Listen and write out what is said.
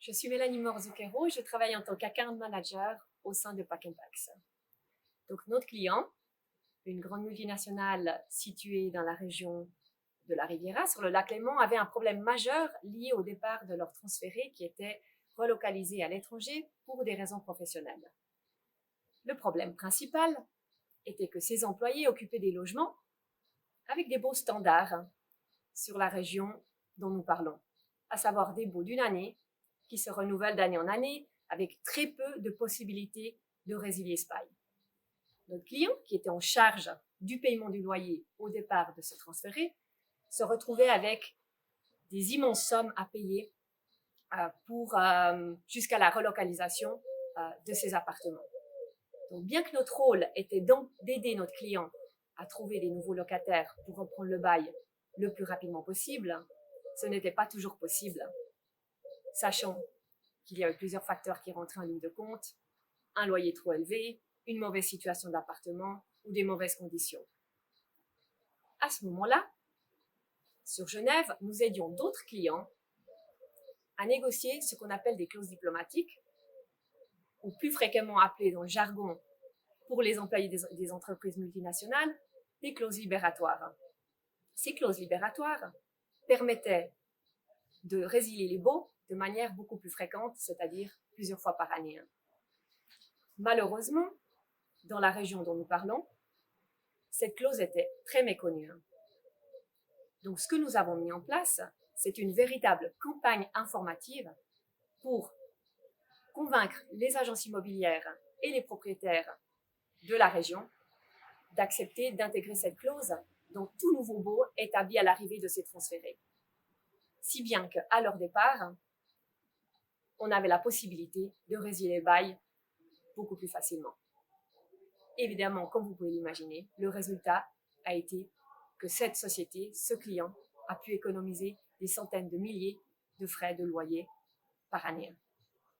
Je suis Mélanie Morzuchero et je travaille en tant qu'account manager au sein de Pack Pax. Donc notre client, une grande multinationale située dans la région de la Riviera, sur le lac Léman, avait un problème majeur lié au départ de leurs transférés qui étaient relocalisés à l'étranger pour des raisons professionnelles. Le problème principal était que ces employés occupaient des logements avec des baux standards sur la région dont nous parlons, à savoir des baux d'une année qui se renouvellent d'année en année avec très peu de possibilités de résilier ce bail. Notre client, qui était en charge du paiement du loyer au départ de ce transféré, se retrouvait avec des immenses sommes à payer jusqu'à la relocalisation de ces appartements. Donc, bien que notre rôle était d'aider notre client à trouver des nouveaux locataires pour reprendre le bail le plus rapidement possible, ce n'était pas toujours possible, sachant qu'il y avait plusieurs facteurs qui rentraient en ligne de compte, un loyer trop élevé, une mauvaise situation d'appartement ou des mauvaises conditions. À ce moment-là, sur Genève, nous aidions d'autres clients à négocier ce qu'on appelle des clauses diplomatiques, ou plus fréquemment appelées dans le jargon pour les employés des entreprises multinationales, des clauses libératoires. Ces clauses libératoires permettaient de résilier les baux de manière beaucoup plus fréquente, c'est-à-dire plusieurs fois par année. Malheureusement, dans la région dont nous parlons, cette clause était très méconnue. Donc, ce que nous avons mis en place, c'est une véritable campagne informative pour convaincre les agences immobilières et les propriétaires de la région d'accepter d'intégrer cette clause dans tout nouveau baux établi à l'arrivée de ces transférés. Si bien qu'à leur départ, on avait la possibilité de résilier les bails beaucoup plus facilement. Évidemment, comme vous pouvez l'imaginer, le résultat a été que cette société, ce client, a pu économiser des centaines de milliers de frais de loyer par année.